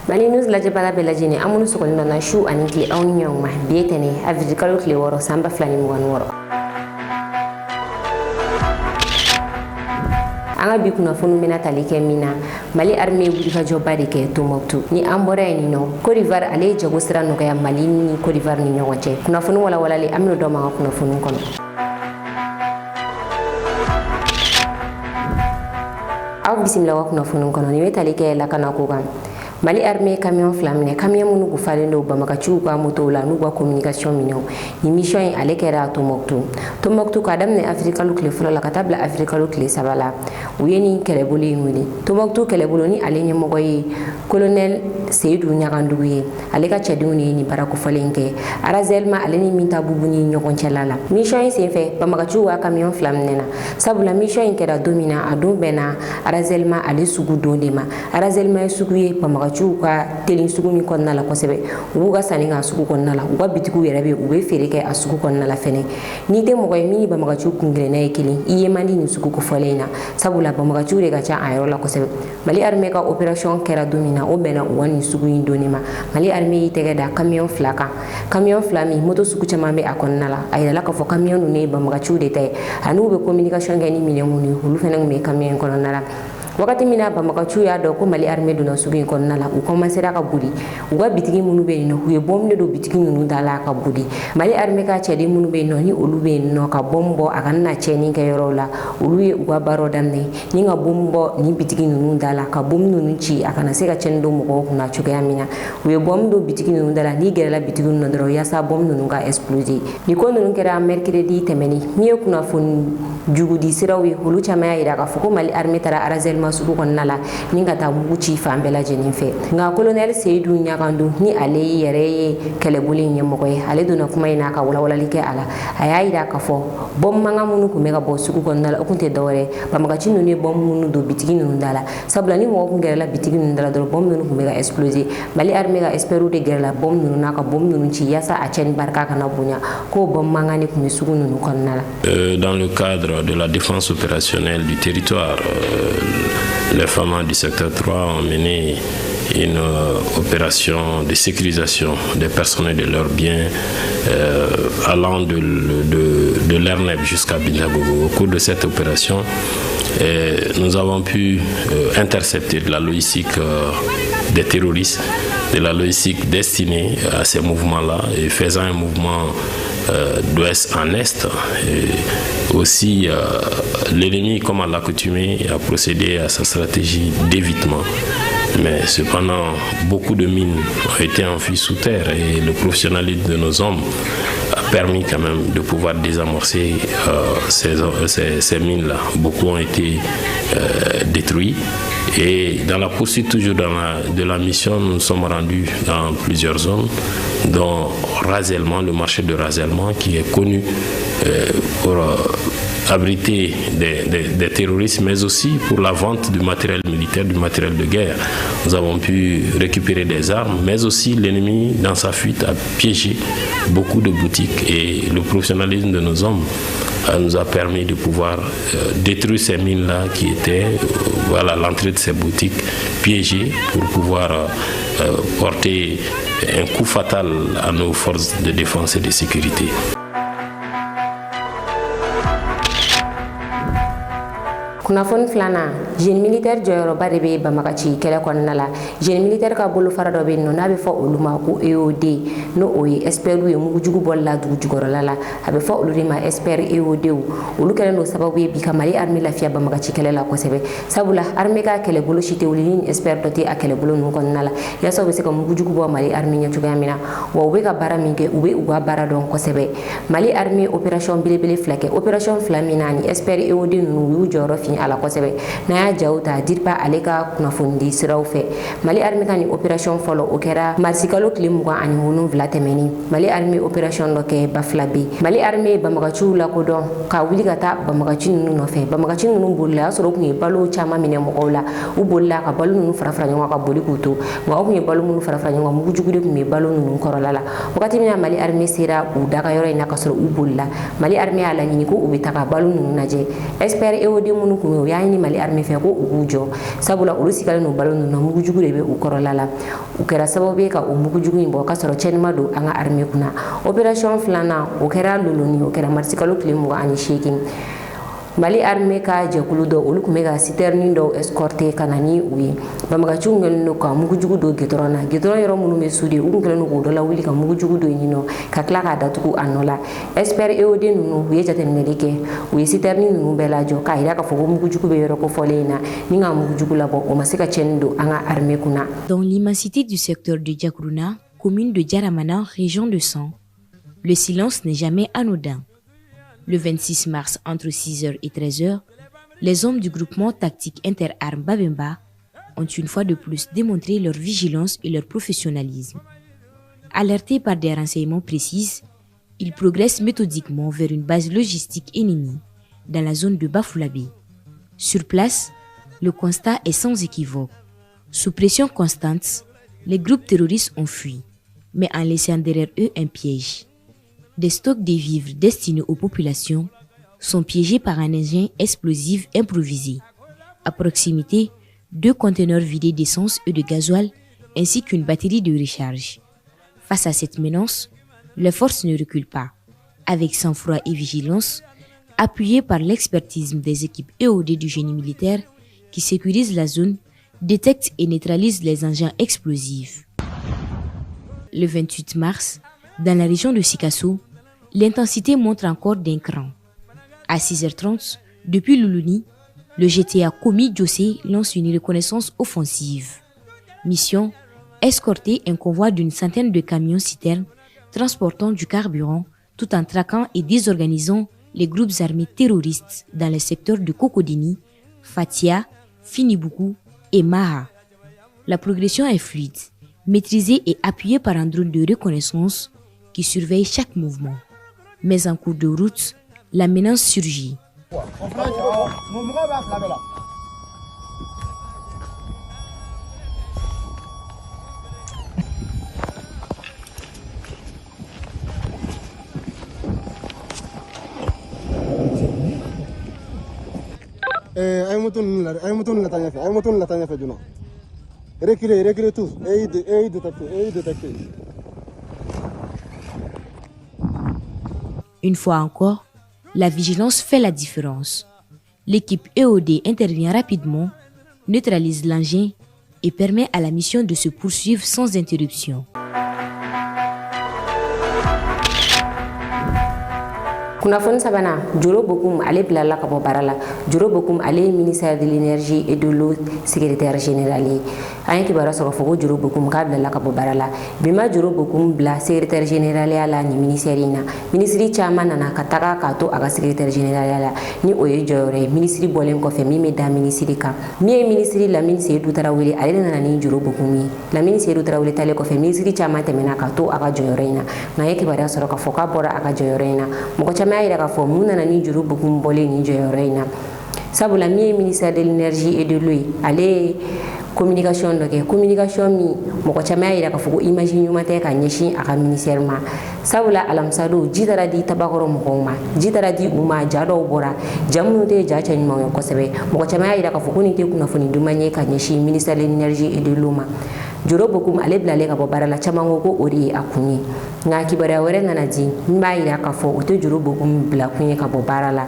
Mali News lajɛ bala bɛɛ lajɛlen an minnu sɔgɔlen dɔ na su ani tile aw ni ɲɔgɔn ma bi ye tɛnɛ avril kalo tile 6 san 2026 an ka bi kunnafoni bɛna tali kɛ min na Mali armée wulikajɔba de kɛ Tombouctou ni an bɔra yen nɔ Côte d'Ivoire ale ye jago sira nɔgɔya Mali ni Côte d'Ivoire ni ɲɔgɔn cɛ kunnafoni walawalali an bɛna dɔ ma ka kunnafoni kɔnɔ. Aw bisimila wa kunnafoni kɔnɔ ni bɛ tali kɛ lakana ko kan. Mali armée camion fila minɛ camion minnu gufalen don Bamakaciw ka moto la n'u ka communication minɛw ni mission in ale kɛra Tombouctou ka daminɛ avril kalo tile fɔlɔ la ka taa bila avril kalo tile 3 la u ye ni kɛlɛbolo in wele Tombouctou kɛlɛbolo ni ale ɲɛmɔgɔ ye colonel Seydou Ɲagandugu ye ale ka cɛdenw ni baara kofɔlen kɛ Arazelma ale ni Minta Bubu ni ɲɔgɔn cɛla la mission in senfɛ Bamakaciw ka camion fila minɛna sabula mission in kɛra don min na a don bɛnna Arazelma ale sugu don de ma Arazelma ye sugu ye Bamakaciw ka teli sugu min kɔnɔna la kosɛbɛ u b'u ka sanni kɛ a sugu kɔnɔna la u ka bitigiw yɛrɛ bɛ u bɛ feere kɛ a sugu kɔnɔna la fɛnɛ ni tɛ mɔgɔ ye min ni Bamakaciw kungilenna ye kelen i ye man di nin sugu kofɔlen in na sabula Bamakaciw de ka ca a yɔrɔ la kosɛbɛ Mali armée ka opération kɛra don min na o bɛnna u ka nin sugu in donni ma Mali armée y'i tɛgɛ da camion fila kan camion fila min moto sugu caman bɛ a kɔnɔna la a yirala k'a fɔ camion ninnu ye Bamakaciw de ta ye ani u bɛ communication kɛ ni minɛn minnu ye olu fɛnɛ tun bɛ camion in kɔnɔna la wagati min na Bamakaciw y'a dɔn ko Mali armée donna sugu in kɔnɔna la u commencera ka boli u ka bitigi minnu bɛ yen nɔ u ye bombe de don bitigi ninnu da la ka boli Mali armée ka cɛden minnu bɛ yen nɔ ni olu bɛ yen nɔ ka bombe bɔ a kana na tiɲɛni kɛ yɔrɔw la olu ye u ka baaraw daminɛ ni ka bombe bɔ ni bitigi ninnu da la ka bombe ninnu ci a kana se ka tiɲɛni don mɔgɔw kunna cogoya min na u ye bombe don bitigi ninnu da la ni gɛrɛla bitigi ninnu dɔrɔn yaasa bombe ninnu ka exploser ni ko ninnu kɛra mercredi tɛmɛni min ye kunnafoni jugu di siraw ye olu caman y'a jira k'a fɔ ko Mali armée taara Arazelma sugu kɔnɔna la ni ka taa mugu ci fan bɛɛ lajɛlen fɛ nka colonel Seydou Ɲagandu ni ale yɛrɛ ye kɛlɛbolo in ɲɛmɔgɔ ye ale donna kuma in na ka walawalali kɛ a la a y'a jira k'a fɔ bombe mankan minnu tun bɛ ka bɔ sugu kɔnɔna la o tun tɛ dɔwɛrɛ Bamakaci ninnu ye bombe minnu don bitigi ninnu da la sabula ni mɔgɔ tun gɛrɛla bitigi ninnu da la dɔrɔn bombe ninnu tun bɛ ka exploser Mali armée ka experts de gɛrɛla bombe ninnu na ka bombe ninnu ci yaasa a cɛnni barika kana bonya k'o bombe mankan de tun bɛ sugu ninnu kɔnɔna la. Dans le cadre de la défense opérationnelle du territoire, les femmes du secteur 3 ont mené une opération de sécurisation des personnes et de leurs biens allant de l'Erneb jusqu'à Bindagogo. Au cours de cette opération, nous avons pu intercepter de la logistique des terroristes, de la logistique destinée à ces mouvements-là et faisant un mouvement d'ouest en est. Et aussi, l'ennemi, comme à l'accoutumée, a procédé à sa stratégie d'évitement. Mais cependant, beaucoup de mines ont été enfuies sous terre et le professionnalisme de nos hommes a permis quand même de pouvoir désamorcer ces mines-là. Beaucoup ont été détruits. Et dans la poursuite toujours de la mission, nous nous sommes rendus dans plusieurs zones, dont Razellement, le marché de Razellement, qui est connu pour abriter des terroristes, mais aussi pour la vente du matériel militaire, du matériel de guerre. Nous avons pu récupérer des armes, mais aussi l'ennemi, dans sa fuite, a piégé beaucoup de boutiques. Et le professionnalisme de nos hommes nous a permis de pouvoir détruire ces mines-là qui étaient à l'entrée de ces boutiques piégées pour pouvoir porter un coup fatal à nos forces de défense et de sécurité. Kunnafoni filanan jeune militaire jɔyɔrɔba de bɛ Bamakaci kɛlɛ kɔnɔna la jeune militaire ka bolofara dɔ bɛ yen nɔ n'a bɛ fɔ olu ma ko EOD n'o o ye experts ye mugujugu bɔli la dugu jukɔrɔla la a bɛ fɔ olu de ma expert EOD olu kɛlen don sababu ye bi ka Mali armée lafiya Bamakaci kɛlɛ la kosɛbɛ sabula armée ka kɛlɛbolo si tɛ wuli ni expert dɔ tɛ a kɛlɛbolo ninnu kɔnɔna la yaasa u bɛ se ka mugujugu bɔ Mali armée ɲɛ cogoya min na wa u bɛ ka baara min kɛ u bɛ u ka baara dɔn kosɛbɛ Mali armée opération belebele fila kɛ opération fila min na ni expert EOD ninnu u y'u jɔyɔrɔ fin a la kosɛbɛ n'a y'a jaw ta DIRPA ale ka kunnafoni di siraw fɛ Mali armée ka ni opération fɔlɔ o kɛra marisi kalo tile 27 tɛmɛni Mali armée opération dɔ kɛ Bafulabe Mali armée Bamakaciw lakodɔn ka wuli ka taa Bamakaci ninnu nɔfɛ Bamakaci ninnu bolila a y'a sɔrɔ u tun ye balo caman minɛ mɔgɔw la u bolila ka balo ninnu fara fara ɲɔgɔn kan ka boli k'u to nka u tun ye balo minnu fara fara ɲɔgɔn kan mugujugu de tun bɛ balo ninnu kɔrɔla la wagati min na Mali armée sera u dagayɔrɔ in na ka sɔrɔ u bolila Mali armée y'a laɲini ko u bɛ taga balo ninnu lajɛ expert EOD minnu kun o y'a ɲini Mali armée fɛ ko u k'u jɔ sabula olu sigalen no balo ninnu na mugujugu de bɛ u kɔrɔla la u kɛra sababu ye ka o mugujugu in bɔ ka sɔrɔ cɛnima don an ka armée kunna opération filanan o kɛra Loloni o kɛra marisi kalo tile 28 Mali armée ka jɛkulu dɔ olu kun bɛ ka citerne dɔw escorter ka na ni u ye banbagaciw kɛlen don ka mugujugu don gitɔrɔn na gitɔrɔn yɔrɔ minnu bɛ sude u kun kɛlen don k'o dɔ lawuli ka mugujugu don yen nɔ ka tila k'a datugu a nɔ la expert EOD ninnu u ye jateminɛli kɛ u ye citerne ninnu bɛɛ lajɔ k'a yira k'a fɔ ko mugujugu bɛ yɔrɔ kofɔlen in na ni ka mugujugu labɔ o ma se ka cɛnni don an ka armée kunna. Dans l'immensité du secteur de Diakouruna, commune de Diaramana, région de San, le silence n'est jamais anodin. Le 26 mars, entre 6h et 13h, les hommes du groupement tactique interarmes Babemba ont une fois de plus démontré leur vigilance et leur professionnalisme. Alertés par des renseignements précis, ils progressent méthodiquement vers une base logistique ennemie dans la zone de Bafoulabé. Sur place, le constat est sans équivoque. Sous pression constante, les groupes terroristes ont fui, mais en laissant derrière eux un piège. Des stocks de vivres destinés aux populations sont piégés par un engin explosif improvisé. À proximité, 2 conteneurs vidés d'essence et de gasoil ainsi qu'une batterie de recharge. Face à cette menace, les forces ne reculent pas. Avec sang-froid et vigilance, appuyées par l'expertise des équipes EOD du génie militaire qui sécurisent la zone, détectent et neutralisent les engins explosifs. Le 28 mars, dans la région de Sikasso, l'intensité monte encore d'un cran. À 6h30, depuis Loloni, le GTA Komi Djose lance une reconnaissance offensive. Mission, escorter un convoi d'une centaine de camions-citernes transportant du carburant tout en traquant et désorganisant les groupes armés terroristes dans les secteurs de Kokodini, Fatia, Finibuku et Maha. La progression est fluide, maîtrisée et appuyée par un drone de reconnaissance qui surveille chaque mouvement. Mais en cours de route, la menace surgit. Reculez tous, et détectez. Une fois encore, la vigilance fait la différence. L'équipe EOD intervient rapidement, neutralise l'engin et permet à la mission de se poursuivre sans interruption. Kunnafoni sabana Joro Bokoum ale bilala ka bɔ baara la. Joro Bokoum ale ministère de l'énergie et de l'eau secrétaire général ye. An ye kibaruya sɔrɔ fɔ ko Joro Bokoum k'a bilala ka bɔ baara la. Bima Joro Bokoum bila secrétaire général ya la ni ministère in na. Ministre caman nana ka taga k'a to a ka secrétaire général ya la ni o ye jɔyɔrɔ ye. Ministre bɔlen kɔfɛ min bɛ da ministre kan. Min ye ministre Lamine Seydou Tarawele ale nana ni Joro Bokoum ye. Lamine Seydou Tarawele talen kɔfɛ ministre caman tɛmɛna ka to a ka jɔyɔrɔ in na. Nka ye kibaruya sɔrɔ k'a fɔ k'a bɔra a ka jɔyɔrɔ in na. Mɔgɔ caman y'a yira k'a fɔ mun nana ni Joro Bokoum bɔlen ni jɔyɔrɔ in na. Sabula min ye ministère de l'énergie et de l'eau ye ale ye communication dɔ kɛ communication min mɔgɔ caman y'a yira k'a fɔ ko image ɲuman tɛ ka ɲɛsin a ka ministère ma. Sabula alamisa don ji taara di tabakɔrɔ mɔgɔw ma ji taara di u ma ja dɔw bɔra ja minnu tɛ ja cɛ ɲumanw ye kosɛbɛ. Mɔgɔ caman y'a yira k'a fɔ ko nin tɛ kunnafoni duman ye ka ɲɛsin ministère de l'énergie et de l'eau ma. Joro Bokoum ale bilalen ka bɔ baara la caman ko ko o de ye a kun ye. Nka kibaruya wɛrɛ nana di min b'a yira k'a fɔ o tɛ Joro Bokoum bila kun ye ka bɔ baara la.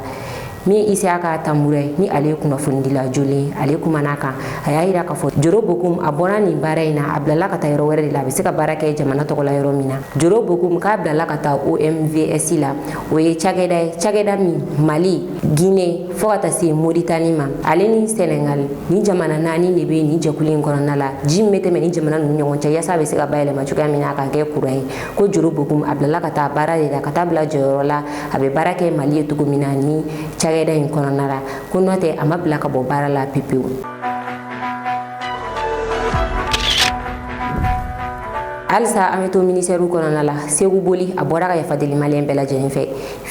Min Isaka Tambouré ni ale ye kunnafonidila jolen ale kumana kan a y'a yira k'a fɔ Joro Bokoum a bɔra nin baara in na a bilala ka taa yɔrɔ wɛrɛ de la a bɛ se ka baara kɛ jamana tɔgɔ la yɔrɔ min na. Joro Bokoum k'a bilala ka taa OMVS la o ye cakɛda ye cakɛda min Mali Guinée fo ka taa se Mauritanie ma ale ni Sénégal ni jamana naani de bɛ nin jɛkulu in kɔnɔna la ji min bɛ tɛmɛ ni jamana ninnu ɲɔgɔn cɛ yaasa a bɛ se ka bayɛlɛma cogoya min na ka kɛ courant ye ko Joro Bokoum a bilala ka taa baara de la ka taa bila jɔyɔrɔ la a bɛ baara kɛ Mali ye cogo min na ni cakɛda in kɔnɔna la ko n'o tɛ a ma bila ka bɔ baara la pepewu. Alisa an bɛ to ministère kɔnɔna la Segu Boli a bɔra ka yafa deli maliyɛn bɛɛ lajɛlen fɛ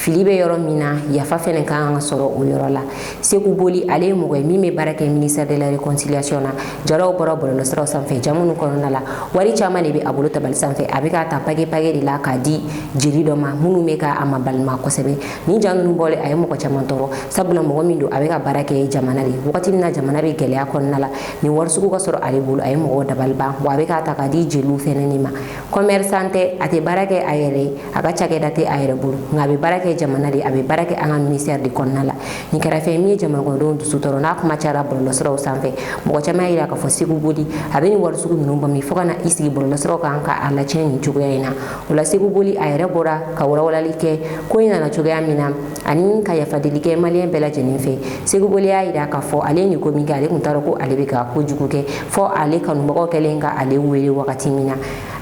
fili be yɔrɔ min na yafa fɛnɛ ka kan ka sɔrɔ o yɔrɔ la. Seku Boli ale ye mɔgɔ ye min bɛ baara kɛ ministère de la réconciliation na jaraw bɔra bɔlɔlɔsiraw sanfɛ jamu kɔnɔna la wari caman de bɛ a bolo tabali sanfɛ a bɛ ka ta page de la k'a di jeli dɔ ma minnu bɛ ka a mabalima kosɛbɛ. Ni ja ninnu bɔlen a ye mɔgɔ caman tɔɔrɔ sabula mɔgɔ min don a bɛ ka baara kɛ jamana de wagati min na jamana bɛ gɛlɛya kɔnɔna la ni wari sugu ka sɔrɔ ale bolo a ye mɔgɔw dabali ban wa a bɛ ka ta k'a di jeliw fɛnɛ de ma. Commerçant tɛ a tɛ baara kɛ a yɛrɛ ye a ka cakɛda tɛ a yɛrɛ bolo nka a bɛ baara kɛ jamana de a bɛ baara kɛ an ka ministère de kɔnɔna la. Nin kɛra fɛn min ye jamanakɔnɔdenw dusu tɔɔrɔ n'a kuma cayara bɔlɔlɔsiraw sanfɛ mɔgɔ caman y'a jira k'a fɔ Seku Boli a bɛ nin wari sugu ninnu bɔ min fo ka na i sigi bɔlɔlɔsiraw kan k'a lacɛn nin cogoya in na. O la Seku Boli a yɛrɛ bɔra ka walawalali kɛ ko in nana cogoya min na ani ka yafadeli kɛ maliyɛn bɛɛ lajɛlen fɛ. Seku Boli y'a jira k'a fɔ ale ye nin ko min kɛ ale tun t'a dɔn ko ale bɛ ka kojugu kɛ fɔ ale kanubagaw kɛlen ka ale wele wagati min na.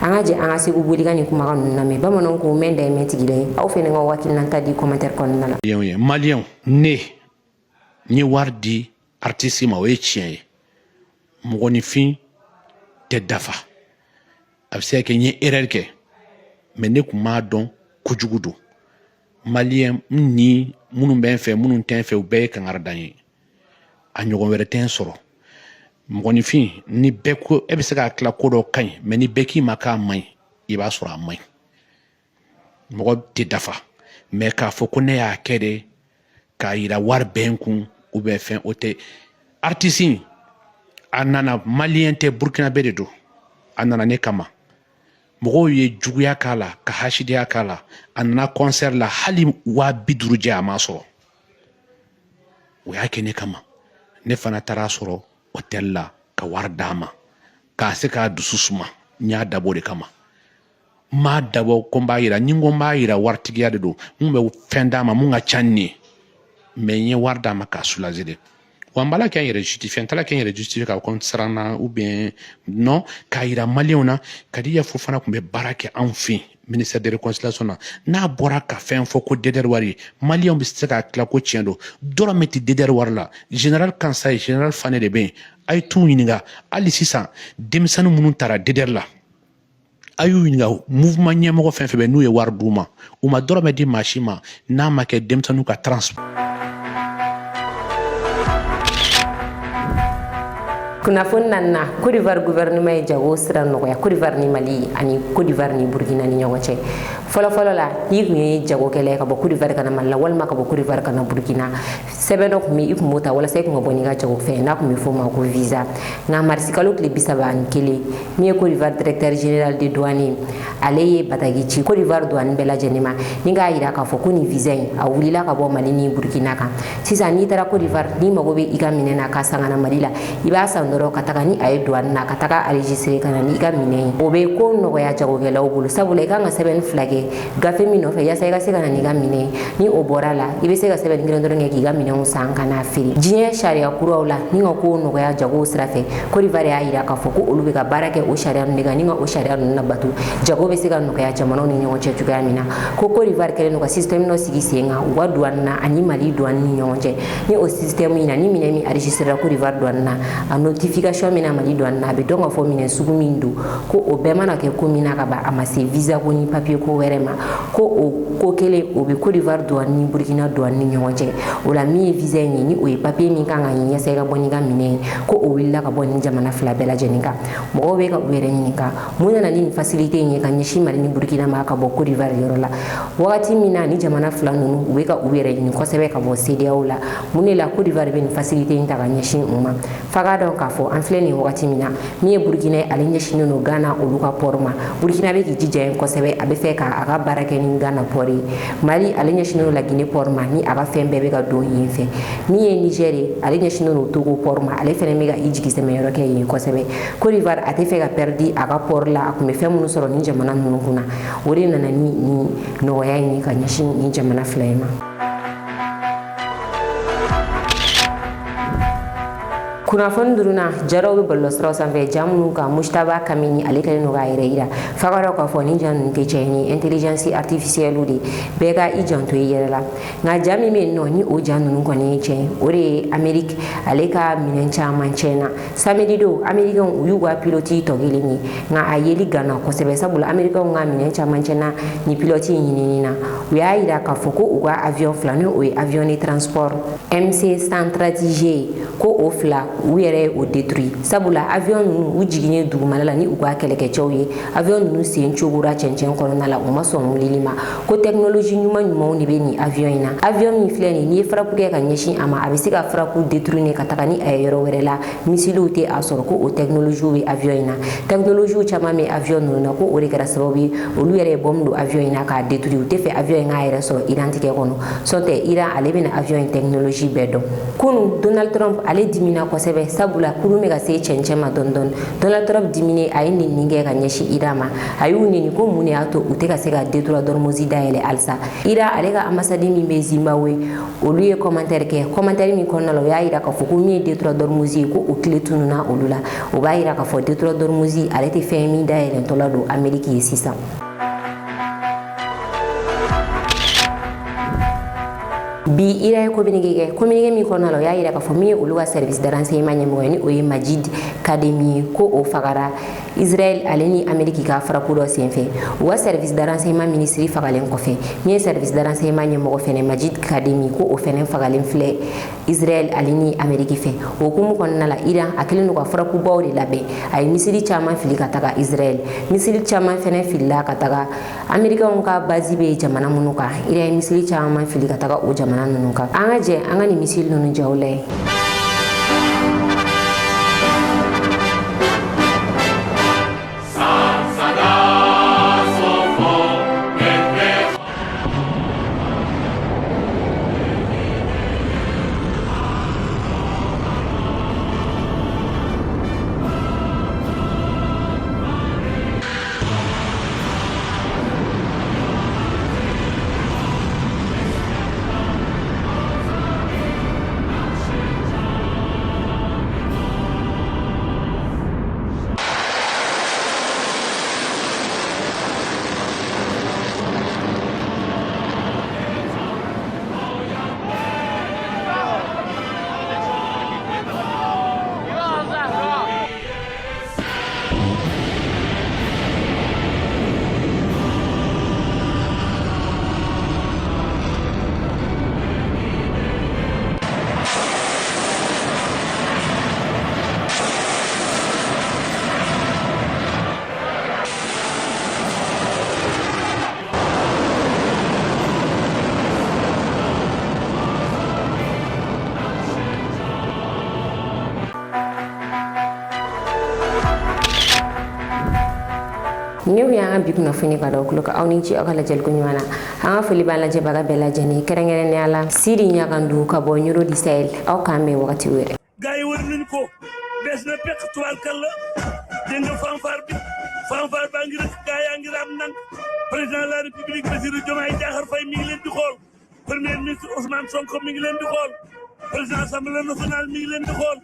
An ka jɛ an ka Seku Boli ka nin kumakan ninnu lamɛn bamananw ko mɛn da ye mɛn tigi dɔ ye aw fɛnɛ ka hakilina di commentaire kɔnɔna la. Maliyɛnw ne n ye wari di artiste ma o ye tiɲɛ ye mɔgɔninfin tɛ dafa a bɛ se ka kɛ n ye erreur kɛ mais ne tun m'a dɔn kojugu don maliyɛn ni minnu bɛ n fɛ minnu tɛ n fɛ u bɛɛ ye kangarida ye a ɲɔgɔn wɛrɛ tɛ n sɔrɔ mɔgɔninfin ni bɛɛ ko e bɛ se k'a tila ko dɔ ka ɲi mais ni bɛɛ k'i ma k'a man ɲi i b'a sɔrɔ a man ɲi mɔgɔ tɛ dafa mais k'a fɔ ko ne y'a kɛ de k'a yira wari bɛɛ n kun ou bien fɛn o tɛ artiste a nana maliyɛn tɛ burkinabé de don a nana ne kama mɔgɔw ye juguya k'a la ka hasidiya k'a la a nana concert la hali 50,000 jɛ a m'a sɔrɔ o y'a kɛ ne kama ne fana taara sɔrɔ hôtel la ka wari d'a ma k'a se k'a dusu suma n y'a dabɔ de kama n m'a dabɔ ko n b'a yira ni n ko n b'a yira waritigiya de don n bɛ fɛn d'a ma mun ka ca nin ye mais n ye wari d'a ma k'a soulager de wa n b'ala kɛ n yɛrɛ justifier n tala kɛ n yɛrɛ justifier k'a fɔ n siranna ou bien non k'a yira maliyɛnw na Kadi Yafo fana tun bɛ baara kɛ anw fɛ yen ministère de réconciliation na n'a bɔra ka fɛn fɔ ko DDR wari ye maliyɛnw bɛ se k'a tila ko tiɲɛ don dɔrɔmɛ tɛ DDR wari la général Kansa ye général Fane de bɛ yen a ye t'u ɲininka hali sisan denmisɛnnin minnu taara DDR la a y'u ɲininka mouvement ɲɛmɔgɔ fɛn fɛn bɛ n'u ye wari d'u ma u ma dɔrɔmɛ di maa si ma n'a ma kɛ denmisɛnninw ka transport. Kunnafoni na Côte d'Ivoire gouvernement ye jago sira nɔgɔya Côte d'Ivoire ni Mali ani Côte d'Ivoire ni Burkina ni ɲɔgɔn cɛ fɔlɔfɔlɔ la n'i kun ye jagokɛla ka bɔ Côte d'Ivoire kana Mali la walima ka bɔ Côte d'Ivoire kana Burkina sɛbɛn dɔ kun bɛ i kun b'o ta walasa i kun ka bɔ n'i ka jagofɛn n'a kun bɛ f'o ma ko visa nka marisi kalo tile 31 min ye Côte d'Ivoire directeur général de douane ale ye bataki ci Côte d'Ivoire douane bɛɛ lajɛlen ma ni k'a yira k'a fɔ ko nin visa in a wulila ka bɔ Mali ni Burkina kan sisan n'i taara Côte d'Ivoire n'i mago bɛ i ka minɛn na k'a sangana Mali la i b'a san dɔrɔn ka taga ni a ye douane na ka taga enregistrer ka na n'i ka minɛn o bɛ ko nɔgɔya jagokɛlaw bolo sabula i kan ka sɛbɛnni 2 kɛ gafe min nɔfɛ yaasa i ka se ka na n'i ka minɛn ni o bɔra la i bɛ se ka sɛbɛnni 1 dɔrɔn kɛ k'i ka minɛnw san ka n'a feere diɲɛ sariya kuraw la ni ka ko nɔgɔya jagow sira fɛ Côte d'Ivoire y'a yira k'a fɔ ko olu bɛ ka baara kɛ o sariya ninnu de kan ni ka o sariya ninnu labato jago bɛ se ka nɔgɔya jamanaw ni ɲɔgɔn cɛ cogoya min na ko Côte d'Ivoire kɛlen don ka système dɔ sigi sen kan u ka douane na ani Mali douane ni ɲɔgɔn cɛ ni o système in na ni minɛn min enregistrera Côte d'Ivoire douane na a notification min na Mali douane na a bɛ dɔn ka fɔ minɛn sugu min don ko o bɛɛ mana kɛ ko min na ka ban a ma se visa ko ni papier ko wɛrɛ ma ko o ko kelen o bɛ Côte d'Ivoire douane ni Burkina douane ni ɲɔgɔn cɛ o la min ye visa in ye ni o ye papier min kan ka ɲini yaasa i ka bɔ n'i ka minɛn ye ko o wulila ka bɔ nin jamana 2 bɛɛ lajɛlen kan mɔgɔw bɛ ka u yɛrɛ ɲininka mun nana ni nin facilité in ye ka ɲɛsin Mali ni Burkina ma ka bɔ Côte d'Ivoire yɔrɔ la wagati min na ni jamana 2 ninnu u bɛ ka u yɛrɛ ɲini kosɛbɛ ka bɔ CEDEAO la mun de la Côte d'Ivoire bɛ nin facilité in ta ka ɲɛsin u ma f'a k'a dɔn k'a fɔ an filɛ nin wagati min na min ye Burkina ye ale ɲɛsinnen don Ghana olu ka port ma Burkina bɛ k'i jija yen kosɛbɛ a bɛ fɛ k'a ka baara kɛ ni Ghana port ye Mali ale ɲɛsinnen don Laginɛ port ma ni a ka fɛn bɛɛ bɛ ka don yen fɛ min ye Niger ye ale ɲɛsinnen don Togo port ma ale fɛnɛ bɛ ka i jigi sɛmɛyɔrɔ kɛ yen kosɛbɛ Côte d'Ivoire a tɛ fɛ ka perdre a ka port la a kun bɛ fɛn minnu sɔrɔ ni jamana ninnu kunna o de nana ni nɔgɔya in ye ka ɲɛsin ni jamana 2 ma kunnafoni duruna jaraw be bɔlɔlɔ siraw sanfɛ ja minnu kan mustaba kamini ale kɛlen no k'a yɛrɛ yira f'a ka dɔn k'a fɔ nin ja ninnu tɛ cɛ ni intelligence artificielle de bɛɛ ka i janto i yɛrɛ la nka ja min bɛ yen nɔ ni o ja ninnu kɔni ye tiɲɛ o de ye Amérique ale ka minɛn caman tiɲɛna samedi don américains u y'u ka pilote tɔ kelen ye nka a yeli ganna kosɛbɛ sabula américains ka minɛn caman tiɲɛna ni pilote ɲinini na u y'a yira k'a fɔ ko u ka avion fila ni o ye avion de transport MC-130G ko o fila u yɛrɛ o détruit sabula avion ninnu u jiginnen dugumala la ni u ka kɛlɛkɛcɛw ye avion ninnu sen cogora cɛncɛn kɔnɔna la u ma sɔn wulili ma ko technologie ɲumanw de bɛ nin avion in na avion min filɛ nin n'i ye frappe kɛ ka ɲɛsin a ma a bɛ se ka frappe détruire ka taga ni a ye yɔrɔ wɛrɛ la missile tɛ a sɔrɔ ko o technologie bɛ avion in na technologie caman bɛ avion ninnu na ko o de kɛra sababu ye olu yɛrɛ ye bombe don avion in na k'a détruire u tɛ fɛ avion in k'a yɛrɛ sɔrɔ Iran tigɛ kɔnɔ sɔntɛ Iran ale bɛna avion in technologie bɛɛ dɔn kunu Donald Trump ale dimina kosɛbɛ sabula kurun bɛ ka se cɛncɛn ma dɔɔni dɔɔni Donald Trump dimine a ye nɛni kɛ ka ɲɛsin Iran ma a y'u nɛni ko mun de y'a to u tɛ ka se ka détruire d'Ormuz dayɛlɛ halisa Iran ale ka ambassade min bɛ Zimbabwe olu ye commentaire kɛ commentaire min kɔnɔna la u y'a yira k'a fɔ ko min ye détruire d'Ormuz ye ko o tile tununa olu la o b'a yira k'a fɔ détruire d'Ormuz ale tɛ fɛn min dayɛlɛntɔ la don Amérique ye sisan. Bi Iran ye communiqué min kɔnɔna la o y'a yira k'a fɔ min ye olu ka service de renseignement ɲɛmɔgɔ ye ni o ye Majid Kademi ye ko o fagara Israël ale ni Amérique ka frappe dɔ senfɛ u ka service de renseignement ministre fagalen kɔfɛ min ye service de renseignement ɲɛmɔgɔ fɛnɛ Majid Kademi ko o fɛnɛ fagalen filɛ Israël ale ni Amérique fɛ o hukumu kɔnɔna la Iran a kɛlen don ka frappe baw de labɛn a ye misili caman fili ka taga Israël misili caman fɛnɛ filila ka taga Américains ka base bɛ jamana minnu kan Iran ye misili caman fili ka taga o jamana ninnu kan an ka jɛ an ka nin misili ninnu jaw lajɛ. New yang bi kunnafoni ka daw ka aw ni ci akala jël ko ñwana ha fili ba la jeba ga bela jani kerengere ne ala siri ñagandu ka bo ñuro di sel aw kambe wakati wéré gaay wër nañ ko bes na pek tuwal kala de nga fanfar ba ngi rek gaay ngi ram nan président de la république Bassirou Diomaye Diakhar Faye mi ngi leen di xol premier ministre Ousmane Sonko mi ngi leen di xol président assemblée nationale mi ngi leen di xol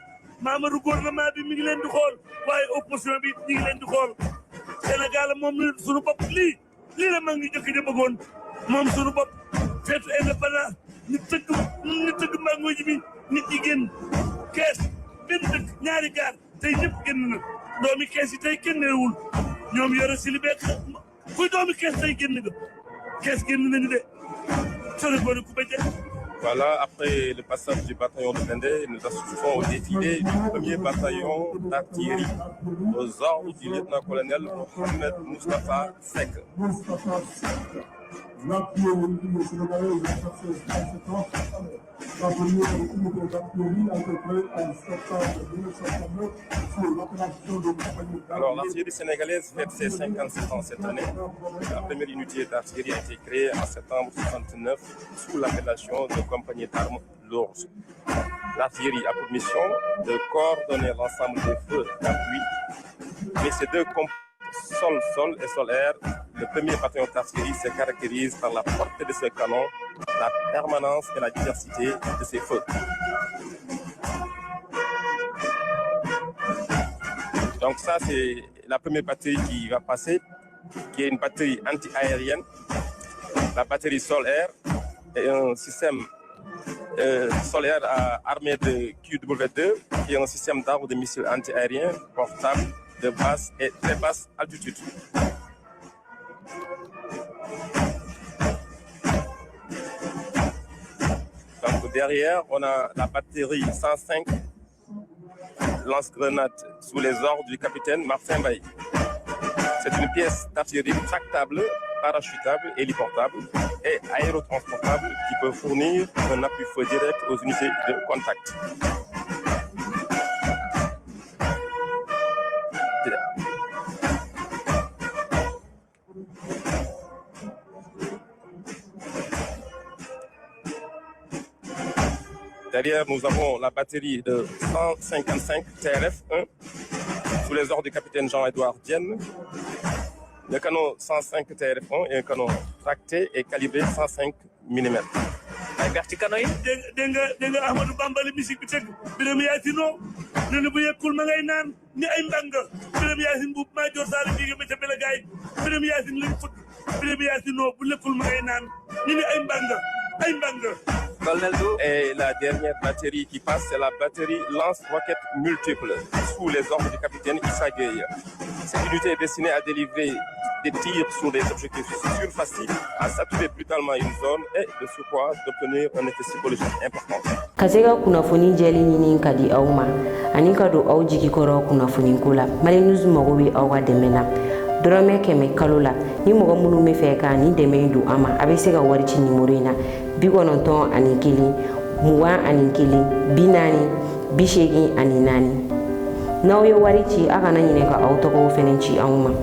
Mamadou gouvernement bi mi ngi leen di xol waye opposition bi ñi ngi leen di xol Sénégal moom suñu bopp lii la mag ñi jëkk ja bëggoon moom suñu bopp feetu indépendance nit tëgg mbango ji bi nit ñi génn kees benn dëkk ñaari gaar tey ñëpp génn na doomi kees yi tey génneewul ñoom yore si li beek kuy doomi kees tey génn nga kees génn nañu de sori booni ku bëjë. Voilà, après le passage du bataillon de Bendé, nous assistons au défilé du premier bataillon d'artillerie aux ordres du lieutenant-colonel Mohamed Moustapha Sek. Alors, l'artillerie sénégalaise fête ses 57 ans cette année. La première unité d'artillerie a été créée en septembre 1969 sous l'appellation de compagnie d'armes lourdes. L'artillerie a pour mission de coordonner l'ensemble des feux d'appui, mais ces deux composants sol-sol et sol-air, le premier bataillon d'artillerie se caractérise par la portée de ses canons, la permanence et la diversité de ses feux. Donc ça, c'est la première batterie qui va passer, qui est une batterie anti-aérienne, la batterie Sol-Air et un système solaire armé de QW2, qui est un système d'arbre de missiles anti-aériens portable de basse et très basse altitude. Donc derrière, on a la batterie 105 lance-grenades sous les ordres du capitaine Martin Bailly. C'est une pièce d'artillerie tractable, parachutable, héliportable et aérotransportable qui peut fournir un appui-feu direct aux unités de contact. Derrière, nous avons la batterie de 155 TRF-1 sous les ordres du capitaine Jean-Édouard Dienne. Le canon 105 TRF-1 est un canon tracté et calibré 105 mm. ay gax ci kano yi dégg nga Ahmadou Bambali musique bi tëgg Birame Yacine ne bu yekkul ma ngay naan ni ay mbanga Birame Yacine bu ma jor sala jige ma ca bela gaay Birame Yacine lañ fëgg Birame Yacine bu lekkul ma ngay naan ni ay mbanga Et la dernière batterie qui passe, c'est la batterie lance-roquettes multiples sous les ordres du capitaine Issa Gueye. Cette unité est destinée à délivrer des tirs sur des objectifs surfaciques, à saturer brutalement une zone et de surcroît d'obtenir un effet psychologique important. Kasega kunafoni jeli nini kadi auma ani kado au jiki koro kunafoni kula mali news mogobe awa demena drame keme kalula ni mogo munu me fe ka ni deme du ama abese ga wari ci numéro ina bi kononton ani kili muwa ani kili binani bishegi ani nani nawo yo wari ci aka na nyine ka auto ko fenenci auma